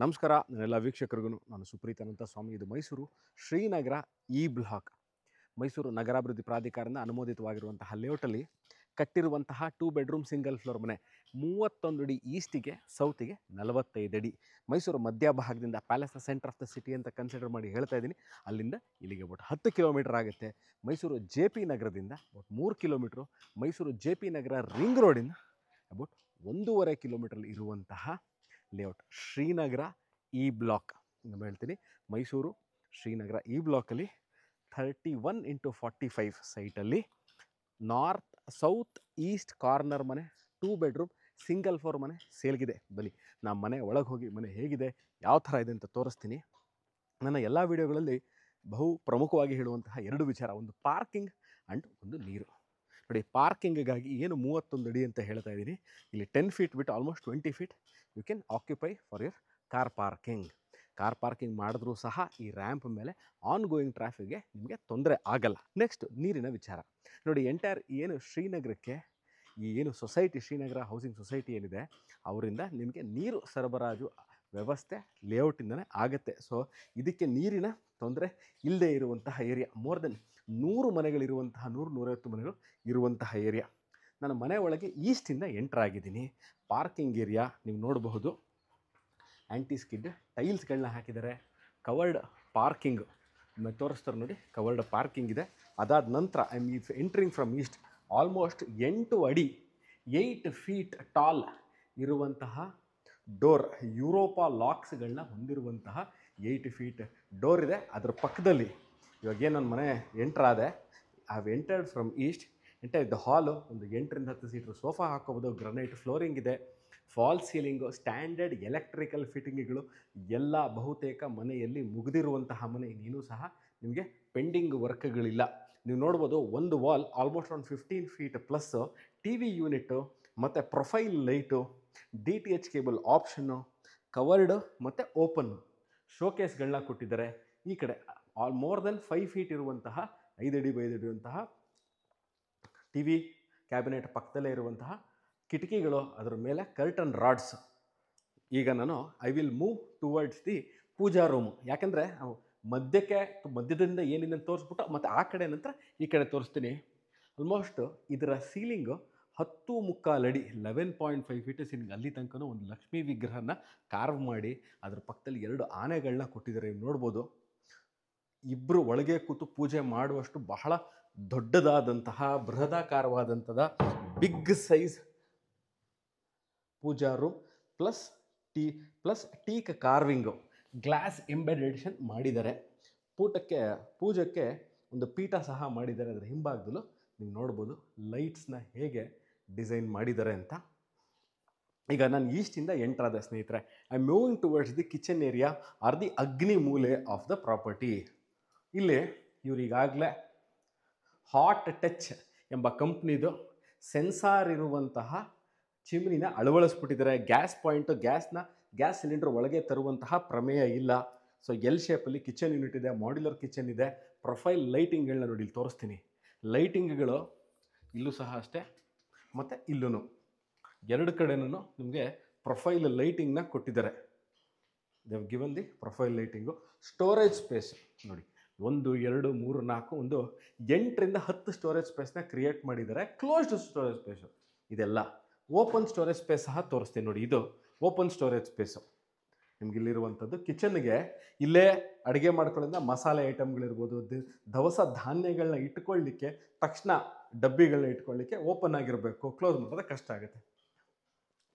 ನಮಸ್ಕಾರ ನನ್ನೆಲ್ಲ ವೀಕ್ಷಕರಿಗೂ ನಾನು ಸುಪ್ರೀತ್ ಅನಂತ ಸ್ವಾಮಿ. ಇದು ಮೈಸೂರು ಶ್ರೀನಗರ ಇ ಬ್ಲಾಕ್. ಮೈಸೂರು ನಗರಾಭಿವೃದ್ಧಿ ಪ್ರಾಧಿಕಾರದಿಂದ ಅನುಮೋದಿತವಾಗಿರುವಂತಹ ಲೇಔಟಲ್ಲಿ ಕಟ್ಟಿರುವಂತಹ 2 ಬೆಡ್ರೂಮ್ ಸಿಂಗಲ್ ಫ್ಲೋರ್ ಮನೆ 31 ಅಡಿ ಈಸ್ಟಿಗೆ, ಸೌತಿಗೆ 45 ಅಡಿ. ಮೈಸೂರು ಮಧ್ಯಭಾಗದಿಂದ palace centre of the city ಅಂತ ಕನ್ಸಿಡರ್ ಮಾಡಿ ಹೇಳ್ತಾ ಇದ್ದೀನಿ. ಅಲ್ಲಿಂದ ಇಲ್ಲಿಗೆ ಒಟ್ಟು 10 ಕಿಲೋಮೀಟರ್ ಆಗುತ್ತೆ. ಮೈಸೂರು JP ನಗರದಿಂದ ಒಟ್ಟು 3 kilometre. Mysuru JP Nagar ring ರೋಡಿಂದ ಅಬೌಟ್ 1.5 ಕಿಲೋಮೀಟ್ರಲ್ಲಿ ಇರುವಂತಹ ಲೇಔಟ್ ಶ್ರೀನಗರ ಇ ಬ್ಲಾಕ್. ನಾನು ಹೇಳ್ತೀನಿ, ಮೈಸೂರು ಶ್ರೀನಗರ ಇ ಬ್ಲಾಕಲ್ಲಿ 31x45 ಸೈಟಲ್ಲಿ ನಾರ್ತ್ ಸೌತ್ ಈಸ್ಟ್ ಕಾರ್ನರ್ ಮನೆ 2 ಬೆಡ್ರೂಮ್ ಸಿಂಗಲ್ ಫ್ಲೋರ್ ಮನೆ ಸೇಲ್ಗಿದೆ. ಬನ್ನಿ ನಾನು ಮನೆ ಒಳಗೆ ಹೋಗಿ ಮನೆ ಹೇಗಿದೆ, ಯಾವ ಥರ ಇದೆ ಅಂತ ತೋರಿಸ್ತೀನಿ. ನನ್ನ ಎಲ್ಲ ವಿಡಿಯೋಗಳಲ್ಲಿ ಬಹು ಪ್ರಮುಖವಾಗಿ ಹೇಳುವಂತಹ 2 ವಿಚಾರ, ಒಂದು ಪಾರ್ಕಿಂಗ್ ಆ್ಯಂಡ್ ಒಂದು ನೀರು. ನೋಡಿ, ಪಾರ್ಕಿಂಗಿಗಾಗಿ ಏನು 31 ಅಡಿ ಅಂತ ಹೇಳ್ತಾ ಇದ್ದೀನಿ, ಇಲ್ಲಿ 10 ಫೀಟ್ ಬಿಟ್ಟು almost 20 feet you can occupy for your car parking. Car parking ಮಾಡಿದ್ರೂ ಸಹ ಈ ರ್ಯಾಂಪ್ ಮೇಲೆ ಆನ್ ಗೋಯಿಂಗ್ ಟ್ರಾಫಿಕ್ಗೆ ನಿಮಗೆ ತೊಂದರೆ ಆಗಲ್ಲ. ನೆಕ್ಸ್ಟ್ ನೀರಿನ ವಿಚಾರ. ನೋಡಿ, ಎಂಟೈರ್ ಏನು ಶ್ರೀನಗರಕ್ಕೆ ಈ ಏನು ಸೊಸೈಟಿ ಶ್ರೀನಗರ ಹೌಸಿಂಗ್ ಸೊಸೈಟಿ ಏನಿದೆ ಅವರಿಂದ ನಿಮಗೆ ನೀರು ಸರಬರಾಜು ವ್ಯವಸ್ಥೆ ಲೇಔಟಿಂದನೇ ಆಗುತ್ತೆ. ಸೊ ಇದಕ್ಕೆ ನೀರಿನ ತೊಂದರೆ ಇಲ್ಲದೆ ಇರುವಂತಹ ಏರಿಯಾ. ಮೋರ್ ದೆನ್ 100 ಮನೆಗಳಿರುವಂತಹ 100-150 ಮನೆಗಳು ಇರುವಂತಹ ಏರಿಯಾ. ನಾನು ಮನೆ ಒಳಗೆ ಈಸ್ಟಿಂದ ಎಂಟರ್ ಆಗಿದ್ದೀನಿ. ಪಾರ್ಕಿಂಗ್ ಏರಿಯಾ ನೀವು ನೋಡಬಹುದು. ಆ್ಯಂಟಿ ಸ್ಕಿಡ್ ಟೈಲ್ಸ್ಗಳನ್ನ ಹಾಕಿದ್ದಾರೆ. ಕವರ್ಡ್ ಪಾರ್ಕಿಂಗ್ ತೋರಿಸ್ತಾರೆ ನೋಡಿ, ಕವರ್ಡ್ ಪಾರ್ಕಿಂಗ್ ಇದೆ. ಅದಾದ ನಂತರ I mean entering from East almost 8 ಅಡಿ 8 ಫೀಟ್ ಟಾಲ್ ಇರುವಂತಹ ಡೋರ್, ಯುರೋಪಾ ಲಾಕ್ಸ್ಗಳನ್ನ ಹೊಂದಿರುವಂತಹ 8 ಫೀಟ್ ಡೋರ್ ಇದೆ. ಅದರ ಪಕ್ಕದಲ್ಲಿ ಇವಾಗೇನು ನನ್ನ ಮನೆ ಎಂಟ್ರಾದೆ, I have entered from east. Enter the hall ಒಂದು 8-10 ಸೀಟ್ರ್ ಸೋಫಾ ಹಾಕೋಬೋದು. ಗ್ರನೈಟ್ ಫ್ಲೋರಿಂಗ್ ಇದೆ, ಫಾಲ್ ಸೀಲಿಂಗು, ಸ್ಟ್ಯಾಂಡರ್ಡ್ ಎಲೆಕ್ಟ್ರಿಕಲ್ ಫಿಟ್ಟಿಂಗ್ಗಳು ಎಲ್ಲ ಬಹುತೇಕ ಮನೆಯಲ್ಲಿ ಮುಗಿದಿರುವಂತಹ ಮನೆ. ಇನ್ನೂ ಸಹ ನಿಮಗೆ ಪೆಂಡಿಂಗ್ ವರ್ಕ್ಗಳಿಲ್ಲ. ನೀವು ನೋಡ್ಬೋದು, ಒಂದು ವಾಲ್ ಆಲ್ಮೋಸ್ಟ್ ಒಂದು 15 ಫೀಟ್ ಪ್ಲಸ್ TV ಯೂನಿಟ್ಟು ಮತ್ತು profile light, DTH cable option, covered ಮತ್ತು ಓಪನ್ನು ಶೋಕೇಸ್ಗಳನ್ನ ಕೊಟ್ಟಿದ್ದಾರೆ. ಈ ಕಡೆ ಮೋರ್ ದೆನ್ 5 ಫೀಟ್ ಇರುವಂತಹ 5 ಅಡಿ 5 ಅಡಿ ಇರುವಂತಹ TV ಕ್ಯಾಬಿನೆಟ್ ಪಕ್ಕದಲ್ಲೇ ಇರುವಂತಹ ಕಿಟಕಿಗಳು, ಅದರ ಮೇಲೆ ಕರ್ಟನ್ ರಾಡ್ಸ್. ಈಗ ನಾನು I will move towards the pooja room. ಯಾಕೆಂದರೆ ಮಧ್ಯದಿಂದ ಏನಿದೆ ಅಂತ ತೋರಿಸ್ಬಿಟ್ಟು ಮತ್ತು ಆ ಕಡೆ ನಂತರ ಈ ಕಡೆ ತೋರಿಸ್ತೀನಿ. ಆಲ್ಮೋಸ್ಟ್ ಇದರ ಸೀಲಿಂಗು 10.25 ಅಡಿ 11.5 ಫೀಟ್ ಸೀಲಿಂಗ್. ಅಲ್ಲಿ ತನಕ ಒಂದು ಲಕ್ಷ್ಮೀ ವಿಗ್ರಹನ ಕಾರ್ವ್ ಮಾಡಿ ಅದರ ಪಕ್ಕದಲ್ಲಿ 2 ಆನೆಗಳನ್ನ ಕೊಟ್ಟಿದ್ದಾರೆ. ನೋಡ್ಬೋದು, ಇಬ್ಬರು ಒಳಗೆ ಕೂತು ಪೂಜೆ ಮಾಡುವಷ್ಟು ಬಹಳ ದೊಡ್ಡದಾದಂತಹ ಬೃಹದಾಕಾರವಾದಂತಹ big size pooja room plus teak carving, glass embedded ಮಾಡಿದ್ದಾರೆ. ಪೂಜಕ್ಕೆ ಒಂದು ಪೀಠ ಸಹ ಮಾಡಿದ್ದಾರೆ. ಅದರ ಹಿಂಭಾಗದಲ್ಲೂ ನೀವು ನೋಡ್ಬೋದು ಲೈಟ್ಸ್ನ ಹೇಗೆ ಡಿಸೈನ್ ಮಾಡಿದ್ದಾರೆ ಅಂತ. ಈಗ ನಾನು ಈಸ್ಟಿಂದ ಎಂಟ್ರಾದ ಸ್ನೇಹಿತರೆ, I am moving towards the kitchen area R the ಅಗ್ನಿ ಮೂಲೆ ಆಫ್ ದ ಪ್ರಾಪರ್ಟಿ. ಇಲ್ಲಿ ಇವರು ಈಗಾಗಲೇ ಹಾಟ್ ಟಚ್ ಎಂಬ ಕಂಪ್ನಿದು ಸೆನ್ಸಾರ್ ಇರುವಂತಹ ಚಿಮ್ನಿನ ಅಳವಡಿಸ್ಬಿಟ್ಟಿದ್ದಾರೆ. ಗ್ಯಾಸ್ ಪಾಯಿಂಟು, ಗ್ಯಾಸ್ ಸಿಲಿಂಡರ್ ಒಳಗೆ ತರುವಂತಹ ಪ್ರಮೇಯ ಇಲ್ಲ. ಸೊ ಎಲ್ ಶೇಪಲ್ಲಿ ಕಿಚನ್ ಯೂನಿಟ್ ಇದೆ, ಮಾಡ್ಯುಲರ್ ಕಿಚನ್ ಇದೆ. ಪ್ರೊಫೈಲ್ ಲೈಟಿಂಗ್ಗಳನ್ನ ನೋಡಿ ಇಲ್ಲಿ ತೋರಿಸ್ತೀನಿ. ಲೈಟಿಂಗ್ಗಳು ಇಲ್ಲೂ ಸಹ ಅಷ್ಟೇ, ಮತ್ತು ಇಲ್ಲೂ 2 ಕಡೆನೂ ನಿಮಗೆ ಪ್ರೊಫೈಲ್ ಲೈಟಿಂಗ್ನ ಕೊಟ್ಟಿದ್ದಾರೆ. They have given the profile lighting. Storage space ನೋಡಿ, 1 2 3 4 ಒಂದು 8ರಿಂದ 10 ಸ್ಟೋರೇಜ್ ಸ್ಪೇಸ್ನ ಕ್ರಿಯೇಟ್ ಮಾಡಿದ್ದಾರೆ. ಕ್ಲೋಸ್ಡ್ ಸ್ಟೋರೇಜ್ ಸ್ಪೇಸು ಇದೆಲ್ಲ. ಓಪನ್ ಸ್ಟೋರೇಜ್ ಸ್ಪೇಸ್ ಸಹ ತೋರಿಸ್ತೀನಿ ನೋಡಿ. ಇದು ಓಪನ್ ಸ್ಟೋರೇಜ್ ಸ್ಪೇಸು ನಿಮ್ಗೆ ಇಲ್ಲಿರುವಂಥದ್ದು. ಕಿಚನ್ಗೆ ಇಲ್ಲೇ ಅಡುಗೆ ಮಾಡ್ಕೊಳ್ಳೋದ್ರಿಂದ ಮಸಾಲೆ ಐಟಮ್ಗಳಿರ್ಬೋದು, ದವಸ ಧಾನ್ಯಗಳನ್ನ ಇಟ್ಕೊಳ್ಳಿಕ್ಕೆ, ತಕ್ಷಣ ಡಬ್ಬಿಗಳನ್ನ ಇಟ್ಕೊಳ್ಳಿಕ್ಕೆ ಓಪನ್ ಆಗಿರಬೇಕು. ಕ್ಲೋಸ್ ಮಾಡೋದು ಕಷ್ಟ ಆಗುತ್ತೆ.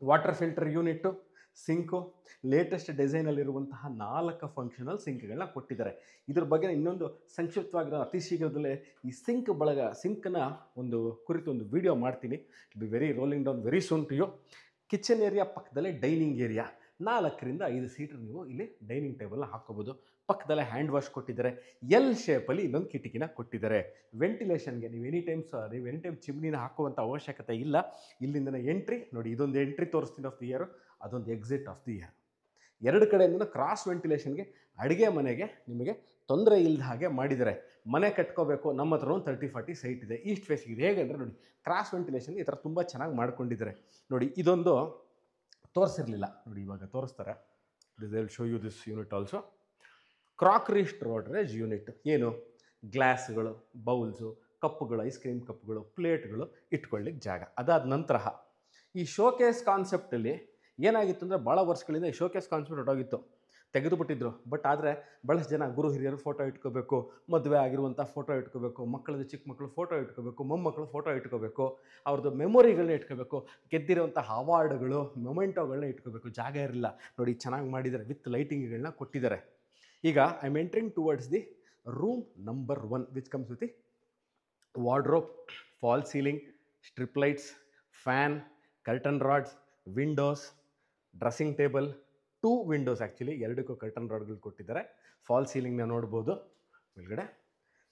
Water filter unit, sink, latest ಡಿಸೈನಲ್ಲಿರುವಂತಹ 4 ಫಂಕ್ಷನಲ್ ಸಿಂಕ್ಗಳನ್ನ ಕೊಟ್ಟಿದ್ದಾರೆ. ಇದ್ರ ಬಗ್ಗೆ ಇನ್ನೊಂದು ಸಂಕ್ಷಿಪ್ತವಾಗಿರೋ ಅತಿ ಶೀಘ್ರದಲ್ಲೇ ಈ ಸಿಂಕ್ನ ಒಂದು ಕುರಿತು ಒಂದು ವಿಡಿಯೋ ಮಾಡ್ತೀನಿ. It be very rolling down very soon to you. Kitchen area ಪಕ್ಕದಲ್ಲೇ ಡೈನಿಂಗ್ ಏರಿಯಾ, 4ರಿಂದ 5 ಸೀಟರ್ ನೀವು ಇಲ್ಲಿ ಡೈನಿಂಗ್ ಟೇಬಲ್ನ ಹಾಕ್ಕೋಬೋದು. ಪಕ್ಕದಲ್ಲೇ ಹ್ಯಾಂಡ್ ವಾಶ್ ಕೊಟ್ಟಿದ್ದಾರೆ. ಎಲ್ ಶೇಪಲ್ಲಿ ಇನ್ನೊಂದು ಕಿಟಕಿನ ಕೊಟ್ಟಿದ್ದಾರೆ. ವೆಂಟಿಲೇಷನ್ಗೆ ನೀವು ಎನಿ ಟೈಮ್ ಚಿಮ್ನಿನ ಹಾಕುವಂಥ ಅವಶ್ಯಕತೆ ಇಲ್ಲ. ಇಲ್ಲಿಂದನೇ ಎಂಟ್ರಿ ನೋಡಿ, ಇದೊಂದು ಎಂಟ್ರಿ ತೋರಿಸ್ತೀನಿ ಆಫ್ ದಿ ಇಯರ್, ಅದೊಂದು ಎಕ್ಸಿಟ್ ಆಫ್ ದಿ ಇಯರ್. 2 ಕಡೆಯಿಂದ ಕ್ರಾಸ್ ವೆಂಟಿಲೇಷನ್ಗೆ, ಅಡುಗೆ ಮನೆಗೆ ನಿಮಗೆ ತೊಂದರೆ ಇಲ್ಲದ ಹಾಗೆ ಮಾಡಿದ್ದಾರೆ. ಮನೆ ಕಟ್ಕೋಬೇಕು, ನಮ್ಮ ಹತ್ರ ಒಂದು 30-40 ಸೈಟ್ ಇದೆ, ಈಸ್ಟ್ ಫೇಸಿಂಗ್ ಇದೆ. ಹೇಗೆಂದರೆ ನೋಡಿ, ಕ್ರಾಸ್ ವೆಂಟಿಲೇಷನ್ಗೆ ಈ ಥರ ತುಂಬ ಚೆನ್ನಾಗಿ ಮಾಡ್ಕೊಂಡಿದ್ದಾರೆ. ನೋಡಿ, ಇದೊಂದು ತೋರಿಸಿರಲಿಲ್ಲ ನೋಡಿ, ಇವಾಗ ತೋರಿಸ್ತಾರೆ. This will show you this unit also. Crockery storage unit ಏನು, ಗ್ಲಾಸ್ಗಳು, ಬೌಲ್ಸು, ಕಪ್ಪುಗಳು, ಐಸ್ ಕ್ರೀಮ್ ಕಪ್ಗಳು, ಪ್ಲೇಟ್ಗಳು ಇಟ್ಕೊಳ್ಳಿಕ್ಕೆ ಜಾಗ. ಅದಾದ ನಂತರ ಈ ಶೋಕೇಸ್ ಕಾನ್ಸೆಪ್ಟಲ್ಲಿ ಏನಾಗಿತ್ತು ಅಂದರೆ ಭಾಳ ವರ್ಷಗಳಿಂದ ಈ ಶೋಕೇಸ್ ಕಾನ್ಸೆಪ್ಟ್ ಹೊರಟೋಗಿತ್ತು, ತೆಗೆದುಬಿಟ್ಟಿದ್ರು. ಬಟ್ ಆದರೆ ಭಾಳಷ್ಟು ಜನ ಗುರು ಹಿರಿಯರು ಫೋಟೋ ಇಟ್ಕೋಬೇಕು, ಮದುವೆ ಆಗಿರುವಂಥ ಫೋಟೋ ಇಟ್ಕೋಬೇಕು, ಮಕ್ಕಳದ್ದು ಚಿಕ್ಕ ಮಕ್ಕಳು ಫೋಟೋ ಇಟ್ಕೋಬೇಕು, ಮೊಮ್ಮಕ್ಕಳು ಫೋಟೋ ಇಟ್ಕೋಬೇಕು, ಅವ್ರದ್ದು ಮೆಮೊರಿಗಳನ್ನ ಇಟ್ಕೋಬೇಕು, ಗೆದ್ದಿರುವಂಥ ಅವಾರ್ಡ್ಗಳು, ಮೊಮೆಂಟೋಗಳನ್ನ ಇಟ್ಕೋಬೇಕು, ಜಾಗ ಇರಲಿಲ್ಲ. ನೋಡಿ ಚೆನ್ನಾಗಿ ಮಾಡಿದ್ದಾರೆ, ವಿತ್ ಲೈಟಿಂಗ್ಗಳನ್ನ ಕೊಟ್ಟಿದ್ದಾರೆ. ಈಗ I am entering towards the room number 1 which comes with the wardrobe, fall ceiling, strip lights, fan, curtain rods, Windows, dressing table, 2 Windows actually, ಎರಡಕ್ಕೂ ಕರ್ಟನ್ ರಾಡ್ಗಳು ಕೊಟ್ಟಿದ್ದಾರೆ. ಫಾಲ್ ಸೀಲಿಂಗ್ನ ನೋಡ್ಬೋದು ಒಳಗಡೆ.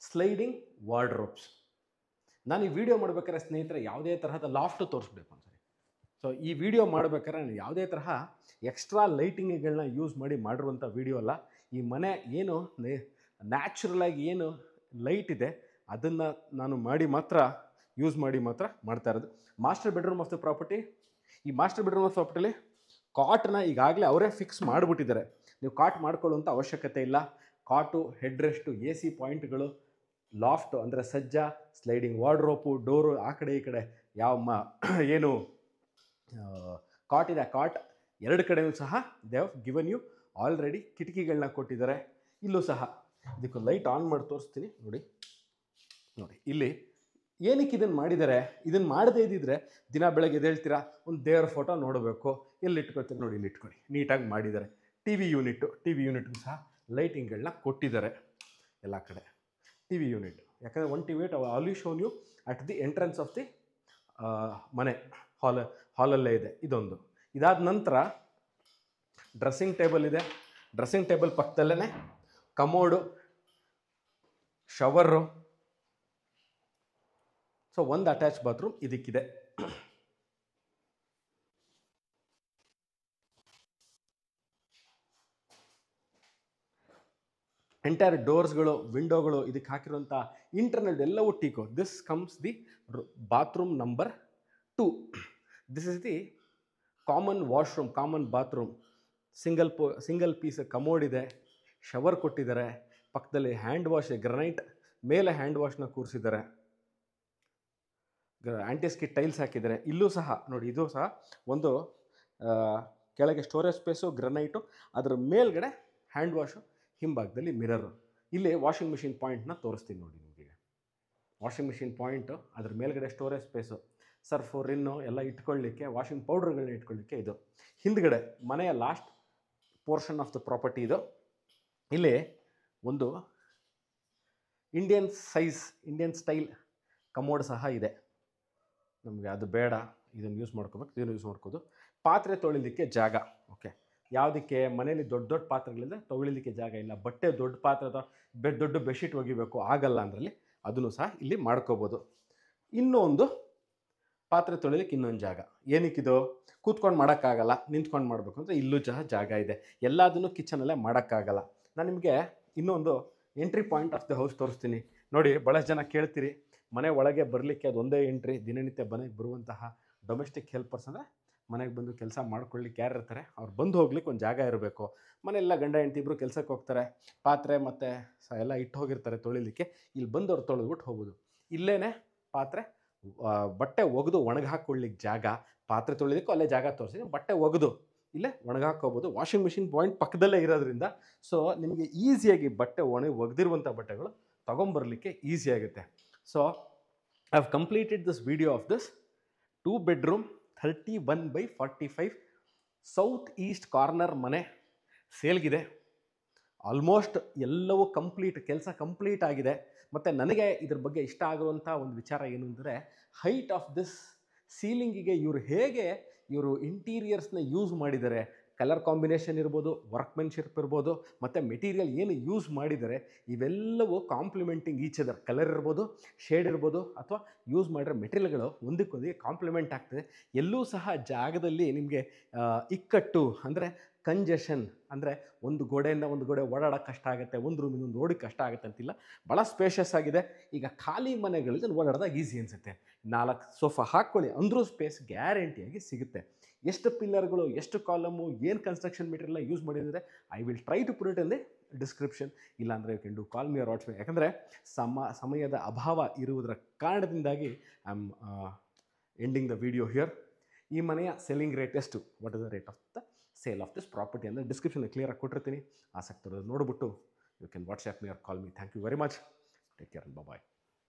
Sliding wardrobes. ನಾನು ಈ ವಿಡಿಯೋ ಮಾಡ್ಬೇಕಾದ್ರೆ ಸ್ನೇಹಿತರೆ ಯಾವುದೇ ತರಹದ ಲಾಫ್ಟು ತೋರಿಸ್ಬೇಕು ಅನ್ಸರಿ. ಸೊ ಈ ವಿಡಿಯೋ ಮಾಡ್ಬೇಕಾದ್ರೆ ನಾನು ಯಾವುದೇ ತರಹ ಎಕ್ಸ್ಟ್ರಾ ಲೈಟಿಂಗ್ಗಳನ್ನ ಯೂಸ್ ಮಾಡಿರುವಂಥ ವಿಡಿಯೋ ಅಲ್ಲ. ಈ ಮನೆ ಏನು ನ್ಯಾಚುರಲಾಗಿ ಏನು ಲೈಟ್ ಇದೆ ಅದನ್ನು ನಾನು ಯೂಸ್ ಮಾಡಿ ಮಾತ್ರ ಮಾಡ್ತಾ ಇರೋದು. Master bedroom of the property. ಈ ಮಾಸ್ಟರ್ ಬೆಡ್ರೂಮ್ ಆಫ್ ಪ್ರಾಪರ್ಟಿಲಿ ಕಾಟನ್ನ ಈಗಾಗಲೇ ಅವರೇ ಫಿಕ್ಸ್ ಮಾಡಿಬಿಟ್ಟಿದ್ದಾರೆ. ನೀವು ಕಾಟ್ ಮಾಡ್ಕೊಳ್ಳುವಂಥ ಅವಶ್ಯಕತೆ ಇಲ್ಲ. ಕಾಟು, ಹೆಡ್ ರೆಸ್ಟು, AC ಪಾಯಿಂಟ್ಗಳು, ಲಾಫ್ಟು ಅಂದರೆ ಸಜ್ಜ, ಸ್ಲೈಡಿಂಗ್ ವಾರ್ಡ್ರೋಪು, ಡೋರು, ಆ ಕಡೆ ಈ ಕಡೆ ಏನು ಕಾಟ್ ಇದೆ, ಕಾಟ್ ಎರಡು ಕಡೆಯೂ ಸಹ they have given you already ಕಿಟಕಿಗಳನ್ನ ಕೊಟ್ಟಿದ್ದಾರೆ. ಇಲ್ಲೂ ಸಹ ಇದಕ್ಕೆ ಲೈಟ್ ಆನ್ ಮಾಡಿ ತೋರಿಸ್ತೀನಿ ನೋಡಿ. ಇಲ್ಲಿ ಏನಕ್ಕೆ ಇದನ್ನು ಮಾಡಿದ್ದಾರೆ, ಇದನ್ನು ಮಾಡದೇ ಇದ್ದಿದ್ರೆ ದಿನ ಬೆಳಗ್ಗೆ ಎದ್ದೇಳ್ತೀರಾ, ಒಂದು ದೇವರ ಫೋಟೋ ನೋಡಬೇಕು, ಎಲ್ಲಿ ಇಟ್ಕೊಳ್ತೀರಿ ನೋಡಿ, ಇಲ್ಲಿ ಇಟ್ಕೊಳ್ಳಿ, ನೀಟಾಗಿ ಮಾಡಿದ್ದಾರೆ. ಟಿ ವಿ ಯೂನಿಟ್ಗೂ ಸಹ ಲೈಟಿಂಗ್ಗಳನ್ನ ಕೊಟ್ಟಿದ್ದಾರೆ ಎಲ್ಲ ಕಡೆ. ಟಿ ವಿ ಯೂನಿಟ್ ಯಾಕಂದರೆ 1 ಟಿ ವಿ ಆಲ್ವಿ shown you at the entrance of the ಮನೆ ಹಾಲಲ್ಲೇ ಇದೆ ಇದೊಂದು. ಇದಾದ ನಂತರ ಡ್ರೆಸ್ಸಿಂಗ್ ಟೇಬಲ್ ಇದೆ. ಡ್ರೆಸ್ಸಿಂಗ್ ಟೇಬಲ್ ಪಕ್ಕದಲ್ಲೇ ಕಮೋಡು, ಶವರು. ಸೊ ಒಂದು ಅಟ್ಯಾಚ್ ಬಾತ್ರೂಮ್ ಇದಕ್ಕಿದೆ. ಎಂಟೈರ್ ಡೋರ್ಸ್ಗಳು, ವಿಂಡೋಗಳು, ಇದಕ್ಕೆ ಹಾಕಿರುವಂಥ ಇಂಟರ್ನಲ್ ಎಲ್ಲವೂ teak. This comes the bathroom number 2. This is the common washroom, common bathroom. Single piece commode ಇದೆ, ಶವರ್ ಕೊಟ್ಟಿದ್ದಾರೆ, ಪಕ್ಕದಲ್ಲಿ ಹ್ಯಾಂಡ್ ವಾಶ್, ಗ್ರನೈಟ್ ಮೇಲೆ ಹ್ಯಾಂಡ್ ವಾಶ್ನ ಕೂರಿಸಿದ್ದಾರೆ, ಆಂಟಿಸ್ಕಿಟ್ ಟೈಲ್ಸ್ ಹಾಕಿದ್ದಾರೆ. ಇಲ್ಲೂ ಸಹ ನೋಡಿ, ಇದು ಸಹ ಒಂದು ಕೆಳಗೆ ಸ್ಟೋರೇಜ್ ಸ್ಪೇಸು, ಗ್ರನೈಟು, ಅದರ ಮೇಲ್ಗಡೆ ಹ್ಯಾಂಡ್ ವಾಶು, ಹಿಂಭಾಗದಲ್ಲಿ ಮಿರರು. ಇಲ್ಲಿ ವಾಷಿಂಗ್ ಮಿಷಿನ್ ಪಾಯಿಂಟ್ನ ತೋರಿಸ್ತೀನಿ ನೋಡಿ ನಿಮಗೆ. ವಾಷಿಂಗ್ ಮಿಷಿನ್ ಪಾಯಿಂಟು, ಅದ್ರ ಮೇಲ್ಗಡೆ ಸ್ಟೋರೇಜ್ ಸ್ಪೇಸು, ಸರ್ಫು, ರಿನ್ನು ಎಲ್ಲ ಇಟ್ಕೊಳ್ಳಿಕ್ಕೆ, ವಾಷಿಂಗ್ ಪೌಡ್ರ್ಗಳನ್ನ ಇಟ್ಕೊಳ್ಳಿಕ್ಕೆ ಇದು. ಹಿಂದ್ಗಡೆ ಮನೆಯ last portion of the property ಇದು. ಇಲ್ಲಿ ಒಂದು ಇಂಡಿಯನ್ ಸ್ಟೈಲ್ ಕಮೋಡ್ ಸಹ ಇದೆ. ನಮಗೆ ಅದು ಬೇಡ, ಇದನ್ನು ಯೂಸ್ ಮಾಡ್ಕೋಬೇಕು, ಇದನ್ನು ಯೂಸ್ ಮಾಡ್ಕೋದು. ಪಾತ್ರೆ ತೊಳಿಲಿಕ್ಕೆ ಜಾಗ. ಓಕೆ, ಯಾವುದಕ್ಕೆ ಮನೇಲಿ ದೊಡ್ಡ ದೊಡ್ಡ ಪಾತ್ರೆಗಳಿಂದ ತೊಳಿಲಿಕ್ಕೆ ಜಾಗ ಇಲ್ಲ, ಬಟ್ಟೆ ದೊಡ್ಡ ಪಾತ್ರೆ ದೊಡ್ಡ ಬೆಡ್ಶೀಟ್ ಒಗಿಬೇಕು ಆಗಲ್ಲ ಅಂದ್ರಲ್ಲಿ ಅದನ್ನು ಸಹ ಇಲ್ಲಿ ಮಾಡ್ಕೋಬೋದು. ಇನ್ನೊಂದು ಪಾತ್ರೆ ತೊಳಿಲಿಕ್ಕೆ ಇನ್ನೊಂದು ಜಾಗ. ಏನಕ್ಕಿದು, ಕೂತ್ಕೊಂಡು ಮಾಡೋಕ್ಕಾಗಲ್ಲ, ನಿಂತ್ಕೊಂಡು ಮಾಡಬೇಕು ಅಂದರೆ ಇಲ್ಲೂ ಸಹ ಜಾಗ ಇದೆ. ಎಲ್ಲದನ್ನು ಕಿಚನಲ್ಲೇ ಮಾಡೋಕ್ಕಾಗಲ್ಲ. ನಾನು ನಿಮಗೆ ಇನ್ನೊಂದು entry point of the house ತೋರಿಸ್ತೀನಿ ನೋಡಿ. ಭಾಳಷ್ಟು ಜನ ಕೇಳ್ತೀರಿ, ಮನೆ ಒಳಗೆ ಬರಲಿಕ್ಕೆ ಅದೊಂದೇ ಎಂಟ್ರಿ. ದಿನನಿತ್ಯ ಮನೆಗೆ ಬರುವಂತಹ ಡೊಮೆಸ್ಟಿಕ್ ಹೆಲ್ಪರ್ಸ್ ಅಂದರೆ ಮನೆಗೆ ಬಂದು ಕೆಲಸ ಮಾಡ್ಕೊಳ್ಳಿಕ್ಕೆ ಯಾರು ಇರ್ತಾರೆ, ಅವ್ರು ಬಂದು ಹೋಗ್ಲಿಕ್ಕೆ ಒಂದು ಜಾಗ ಇರಬೇಕು. ಮನೆಯೆಲ್ಲ ಗಂಡ ಹೆಂಡತಿ ಇಬ್ಬರು ಕೆಲಸಕ್ಕೆ ಹೋಗ್ತಾರೆ, ಪಾತ್ರೆ ಮತ್ತು ಎಲ್ಲ ಇಟ್ಟು ಹೋಗಿರ್ತಾರೆ ತೊಳಿಲಿಕ್ಕೆ. ಇಲ್ಲಿ ಬಂದು ಅವ್ರು ತೊಳೆದ್ಬಿಟ್ಟು ಹೋಗೋದು. ಇಲ್ಲೇ ಪಾತ್ರೆ ಬಟ್ಟೆ ಒಗೆದು ಒಣಗಿ ಹಾಕ್ಕೊಳ್ಳಿಕ್ಕೆ ಜಾಗ, ಪಾತ್ರೆ ತೊಳಿಲಿಕ್ಕೂ ಅಲ್ಲೇ ಜಾಗ ತೋರಿಸಿದ್ರೆ ಬಟ್ಟೆ ಒಗೆದು ಇಲ್ಲೇ ಒಣಗಾಕೋಬೋದು. ವಾಷಿಂಗ್ ಮಿಷಿನ್ ಪಾಯಿಂಟ್ ಪಕ್ಕದಲ್ಲೇ ಇರೋದ್ರಿಂದ ಸೊ ನಿಮಗೆ ಈಸಿಯಾಗಿ ಬಟ್ಟೆ ಒಗೆದಿರುವಂಥ ಬಟ್ಟೆಗಳು ತೊಗೊಂಬರ್ಲಿಕ್ಕೆ ಈಸಿ ಆಗುತ್ತೆ. So I have completed this video of this 2 bedroom 31/45 south east corner ಮನೆ ಸೇಲ್ಗಿದೆ. ಆಲ್ಮೋಸ್ಟ್ ಎಲ್ಲವೂ ಕೆಲಸ ಕಂಪ್ಲೀಟ್ ಆಗಿದೆ. ಮತ್ತು ನನಗೆ ಇದ್ರ ಬಗ್ಗೆ ಇಷ್ಟ ಆಗುವಂಥ ಒಂದು ವಿಚಾರ ಏನು ಅಂದರೆ, ಹೈಟ್ ಆಫ್ ದಿಸ್ ಸೀಲಿಂಗಿಗೆ ಇವರು ಇಂಟೀರಿಯರ್ಸ್ನ ಯೂಸ್ ಮಾಡಿದ್ದಾರೆ. ಕಲರ್ ಕಾಂಬಿನೇಷನ್ ಇರ್ಬೋದು, ವರ್ಕ್ಮೆನ್ಶಿಪ್ ಇರ್ಬೋದು, ಮತ್ತು ಮೆಟೀರಿಯಲ್ ಏನು ಯೂಸ್ ಮಾಡಿದ್ದಾರೆ ಇವೆಲ್ಲವೂ ಕಾಂಪ್ಲಿಮೆಂಟಿಂಗ್ ಈಚ್ ಅದರ್. ಕಲರ್ ಇರ್ಬೋದು, ಶೇಡ್ ಇರ್ಬೋದು, ಅಥವಾ ಯೂಸ್ ಮಾಡಿರೋ ಮೆಟೀರಿಯಲ್ಗಳು ಒಂದಕ್ಕೊಂದಿಗೆ ಕಾಂಪ್ಲಿಮೆಂಟ್ ಆಗ್ತದೆ. ಎಲ್ಲೂ ಸಹ ಜಾಗದಲ್ಲಿ ನಿಮಗೆ ಇಕ್ಕಟ್ಟು ಅಂದರೆ ಕಂಜೆಷನ್ ಅಂದರೆ ಒಂದು ಗೋಡೆಯಿಂದ ಒಂದು ಗೋಡೆ ಓಡಾಡೋಕ್ಕೆ ಕಷ್ಟ ಆಗುತ್ತೆ, ಒಂದು ರೂಮಿಂದ ಒಂದು ರೋಡಿಗೆ ಕಷ್ಟ ಆಗುತ್ತೆ ಅಂತಿಲ್ಲ. ಭಾಳ ಸ್ಪೇಷಿಯಸ್ ಆಗಿದೆ. ಈಗ ಖಾಲಿ ಮನೆಗಳಲ್ಲಿ ಓಡಾಡಿದಾಗ ಈಸಿ ಅನಿಸುತ್ತೆ. 4 ಸೋಫಾ ಹಾಕ್ಕೊಳ್ಳಿ ಅಂದರೂ ಸ್ಪೇಸ್ ಗ್ಯಾರಂಟಿಯಾಗಿ ಸಿಗುತ್ತೆ. ಎಷ್ಟು ಪಿಲ್ಲರ್ಗಳು, ಎಷ್ಟು ಕಾಲಮು, ಏನು ಕನ್ಸ್ಟ್ರಕ್ಷನ್ ಮೆಟೀರಿಯಲ್ ಯೂಸ್ ಮಾಡಿದರೆ I will try to put it in the description. ಇಲ್ಲಾಂದರೆ you can do call me or WhatsApp me. ಯಾಕಂದರೆ ಸಮಯದ ಅಭಾವ ಇರುವುದರ ಕಾರಣದಿಂದಾಗಿ I am ending the video here. ಈ ಮನೆಯ ಸೆಲ್ಲಿಂಗ್ ರೇಟ್ ಎಷ್ಟು, what is the rate of the sale of this property ಅಂದರೆ ಡಿಸ್ಕ್ರಿಪ್ಷನ್ ಕ್ಲಿಯರಾಗಿ ಕೊಟ್ಟಿರ್ತೀನಿ. ಆಸಕ್ತರು ನೋಡಿಬಿಟ್ಟು you can WhatsApp me or call me. Thank you very much. Take care and bye.